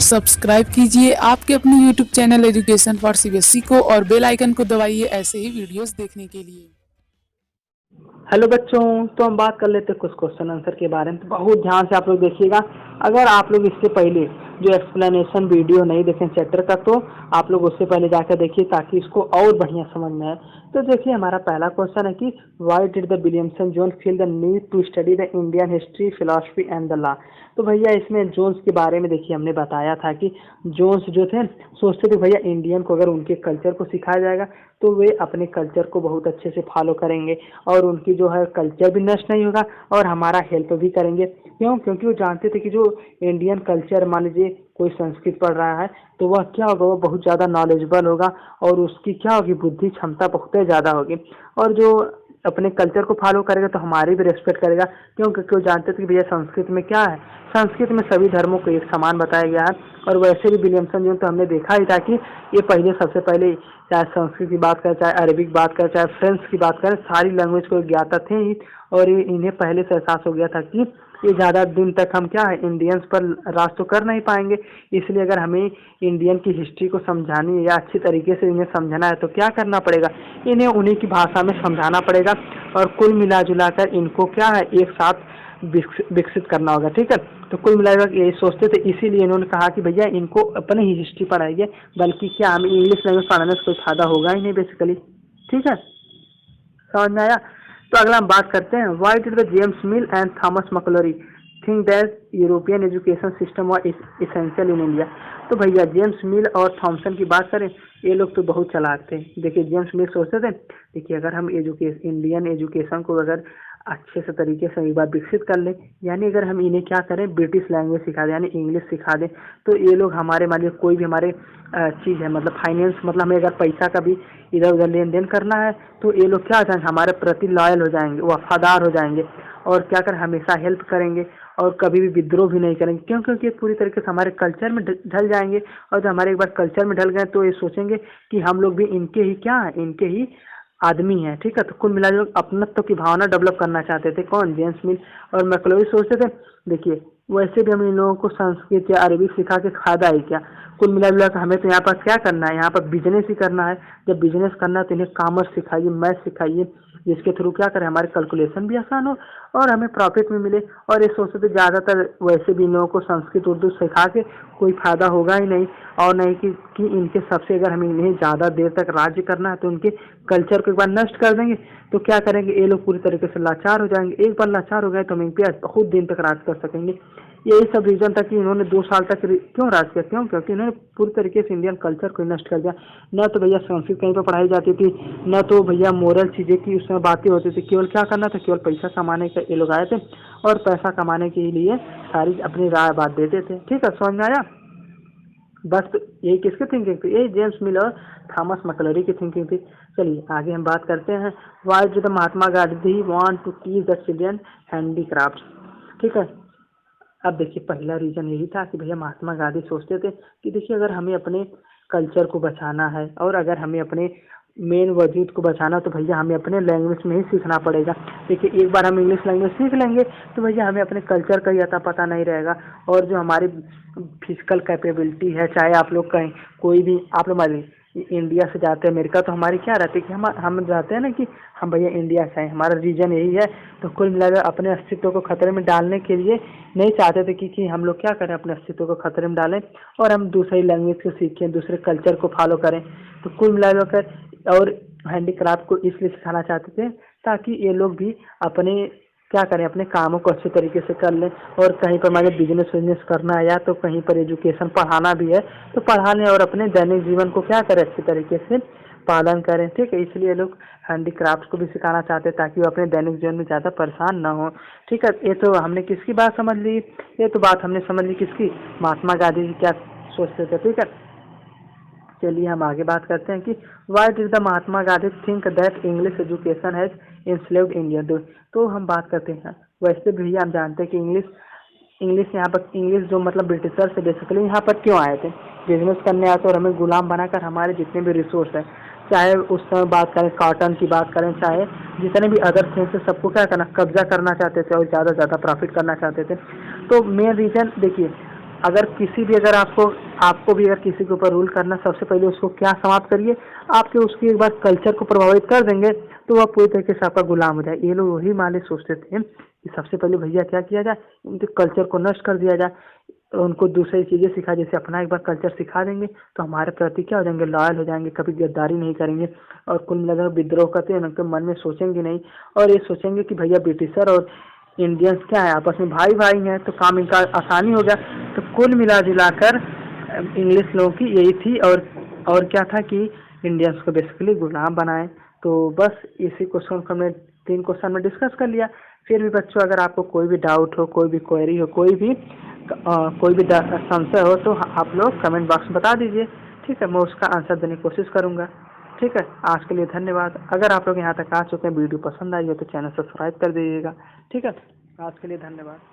Subscribe कीजिए आपके अपने YouTube channel education for CBSE को और बेल आइकन को दबाइए ऐसे ही वीडियोस देखने के लिए। हेलो बच्चों, तो हम बात कर लेते हैं कुछ क्वेश्चन आंसर के बारे में। तो बहुत ध्यान से आप लोग देखिएगा। अगर आप लोग इससे पहले जो एक्सप्लेनेशन वीडियो नहीं देखें चैप्टर का, तो आप लोग उससे पहले जाकर देखिए ताकि इसको और बढ़िया समझ में आए। तो देखिए, हमारा पहला क्वेश्चन है कि why did the Williamson Jones feel the need to study the Indian history, philosophy and the law. तो भैया इसमें जोन्स के बारे में देखिए हमने बताया था कि जोन्स जो थे सोचते थे भैया इंडियन को अगर उनके कल्चर को सिखाया जाएगा तो वे अपने कल्चर को बहुत अच्छे से फॉलो करेंगे और उनकी जो है कल्चर भी नष्ट नहीं होगा और हमारा हेल्प भी करेंगे। क्यों? क्योंकि वो जानते थे कि जो इंडियन कल्चर, मान लीजिए कोई संस्कृत पढ़ रहा है तो वह क्या होगा, वो बहुत ज़्यादा नॉलेजेबल होगा और उसकी क्या होगी, बुद्धि क्षमता बहुत ज़्यादा होगी। और जो अपने कल्चर को फॉलो करेगा तो हमारी भी रेस्पेक्ट करेगा। क्यों? क्योंकि वो जानते थे कि भैया संस्कृत में क्या है, संस्कृत में सभी धर्मों को एक समान बताया गया है। और वैसे भी विलियमसन जो तो हमने देखा ही था कि ये सबसे पहले चाहे संस्कृत की बात करें, चाहे अरबिक बात करें, चाहे फ्रेंच की बात करें, सारी लैंग्वेज को ज्ञाता थे ही। और ये इन्हें पहले से एहसास हो गया था कि ये ज़्यादा दिन तक हम क्या है इंडियंस पर राज तो कर नहीं पाएंगे। इसलिए अगर हमें इंडियन की हिस्ट्री को समझानी है या अच्छी तरीके से इन्हें समझना है तो क्या करना पड़ेगा, इन्हें उन्हीं की भाषा में समझाना पड़ेगा। और कुल मिला जुला कर इनको क्या है एक साथ विकसित करना होगा। ठीक है, तो कुल मिलाकर यही सोचते थे, इसीलिए इन्होंने कहा कि भैया इनको अपने ही हिस्ट्री पढ़ाइए, बल्कि क्या हमें इंग्लिश लैंग्वेज पढ़ाने से कोई फायदा होगा ही नहीं बेसिकली। ठीक है, समझ में आया। तो अगला हम बात करते हैं, why did the James Mill and Thomas Macaulay think that European education system was essential in India. तो भैया जेम्स मिल और थॉमसन की बात करें, ये लोग तो बहुत चालाक थे। देखिए जेम्स मिल सोचते थे, देखिए अगर हम इंडियन एजुकेशन को अगर अच्छे से तरीके से एक बार विकसित कर लें, यानी अगर हम इन्हें क्या करें ब्रिटिश लैंग्वेज सिखा दें, यानी इंग्लिश सिखा दें, तो ये लोग हमारे मान लीजिए कोई भी हमारे चीज़ है, मतलब फाइनेंस, मतलब हमें अगर पैसा का भी इधर उधर लेन देन करना है तो ये लोग क्या हो जाएंगे, हमारे प्रति लॉयल हो जाएंगे, वफादार हो जाएंगे और क्या कर हमेशा हेल्प करेंगे और कभी भी विद्रोह भी नहीं करेंगे। क्यों? क्योंकि पूरी तरीके से हमारे कल्चर में ढल जाएंगे। और जब हमारे एक बार कल्चर में ढल गए तो ये सोचेंगे कि हम लोग भी इनके ही क्या है, इनके ही आदमी है। ठीक है, तो कुल मिला लोग अपनत्व की भावना डेवलप करना चाहते थे। कौन? जेम्स मिल और मैक्लोरी सोचते थे, देखिए वैसे भी हम इन लोगों को संस्कृत या अरबी सिखा के फायदा है क्या, कुल मिला जुला कर हमें तो यहाँ पर क्या करना है, यहाँ पर बिजनेस ही करना है। जब बिजनेस करना है तो इन्हें कॉमर्स सिखाइए, मैथ सिखाइए, जिसके थ्रू क्या करें हमारे कैलकुलेशन भी आसान हो और हमें प्रॉफिट भी मिले। और ये सोचते थे ज़्यादातर वैसे भी इन लोगों को संस्कृत उर्दू सिखा के कोई फायदा होगा ही नहीं, और नहीं कि इनके सबसे अगर हमें इन्हें ज़्यादा देर तक राज्य करना है तो उनके कल्चर को एक बार नष्ट कर देंगे तो क्या करेंगे, ये लोग पूरी तरीके से लाचार हो जाएंगे। एक बार लाचार हो गए तो हम इन पर बहुत दिन तक राज कर सकेंगे। यही सब रीजन था कि इन्होंने 2 साल तक क्यों राज किया। क्यों? क्योंकि इन्होंने पूरी तरीके से इंडियन कल्चर को नष्ट कर दिया। न तो भैया संस्कृत कहीं पर पढ़ाई जाती थी, न तो भैया मोरल चीज़ें की उसमें बातें होती थी। केवल क्या करना था, केवल पैसा कमाने का ये लोग आए थे और पैसा कमाने के लिए सारी अपनी राय बात देते थे। ठीक है, समझ में आया। बस तो यही किसकी थिंकिंग थी, यही जेम्स मिल और थॉमस मैक्लोरी की थिंकिंग थी। चलिए आगे हम बात करते हैं, why did the Mahatma Gandhi want to teach the children handicraft. ठीक है, अब देखिए पहला रीजन यही था कि भैया महात्मा गांधी सोचते थे कि देखिए अगर हमें अपने कल्चर को बचाना है और अगर हमें अपने मेन वजूद को बचाना तो भैया हमें अपने लैंग्वेज में ही सीखना पड़ेगा। देखिए एक बार हम इंग्लिश लैंग्वेज सीख लेंगे तो भैया हमें अपने कल्चर का ही अता पता नहीं रहेगा। और जो हमारी फिजिकल कैपेबिलिटी है, चाहे आप लोग कहीं कोई भी आप लोग मान लीजिए इंडिया से जाते हैं अमेरिका, तो हमारी क्या रहती है कि हम जाते हैं ना कि हम भैया इंडिया से हैं, हमारा रीजन यही है। तो कुल मिलाकर अपने अस्तित्व को खतरे में डालने के लिए नहीं चाहते थे कि हम लोग क्या करें, अपने अस्तित्व को खतरे में डालें और हम दूसरी लैंग्वेज को सीखें, दूसरे कल्चर को फॉलो करें। तो कुल मिलाकर और हैंडीक्राफ्ट को इसलिए सिखाना चाहते थे ताकि ये लोग भी अपने क्या करें, अपने कामों को अच्छे तरीके से कर लें। और कहीं पर मान बिजनेस करना है या तो कहीं पर एजुकेशन पढ़ाना भी है तो पढ़ा लें और अपने दैनिक जीवन को क्या करें, अच्छे तरीके से पालन करें। ठीक है, इसलिए लोग हैंडीक्राफ्ट को भी सिखाना चाहते हैं ताकि वो अपने दैनिक जीवन में ज़्यादा परेशान ना हो। ठीक है, ये तो हमने किसकी बात समझ ली, ये तो बात हमने समझ ली किसकी, महात्मा गांधी जी क्या सोचते थे। ठीक है, चलिए हम आगे बात करते हैं कि why did the Mahatma Gandhi think that English education has enslaved India. तो हम बात करते हैं, वैसे भी हम जानते हैं कि इंग्लिश यहाँ पर इंग्लिश जो मतलब ब्रिटिशर से बेसिकली यहाँ पर क्यों आए थे, बिजनेस करने आए थे और हमें गुलाम बनाकर हमारे जितने भी रिसोर्स हैं, चाहे उस समय बात करें कॉटन की बात करें, चाहे जितने भी अदर थिंग्स से सबको क्या करना, कब्जा करना चाहते थे और ज़्यादा से ज़्यादा प्रॉफिट करना चाहते थे। तो मेन रीज़न देखिए अगर किसी भी अगर आपको भी अगर किसी के ऊपर रूल करना, सबसे पहले उसको क्या समाप्त करिए, आपके उसकी एक बार कल्चर को प्रभावित कर देंगे तो वह पूरी तरीके से आपका गुलाम हो जाए। ये लोग वही मालिक सोचते थे कि सबसे पहले भैया क्या किया जाए, उनके कल्चर को नष्ट कर दिया जाए, उनको दूसरी चीज़ें सिखा, जैसे अपना एक बार कल्चर सिखा देंगे तो हमारे प्रति क्या हो जाएंगे, लॉयल हो जाएंगे, कभी गद्दारी नहीं करेंगे और कुल मिलाकर विद्रोह करते हैं उनके मन में सोचेंगे नहीं और ये सोचेंगे कि भैया ब्रिटिशर और इंडियंस क्या है, आपस में भाई भाई हैं, तो काम इनका आसानी हो गया। तो कुल मिला जुलाकर इंग्लिश लोगों की यही थी और क्या था कि इंडियंस को बेसिकली गुलाम बनाए। तो बस इसी क्वेश्चन को हमने 3 क्वेश्चन में डिस्कस कर लिया। फिर भी बच्चों अगर आपको कोई भी डाउट हो, कोई भी क्वेरी हो, कोई भी संशय हो तो आप लोग कमेंट बॉक्स में बता दीजिए, ठीक है, मैं उसका आंसर देने की कोशिश करूँगा। ठीक है, आज के लिए धन्यवाद। अगर आप लोग यहाँ तक आ चुके हैं, वीडियो पसंद आई हो तो चैनल सब्सक्राइब कर दीजिएगा। ठीक है, आज के लिए धन्यवाद।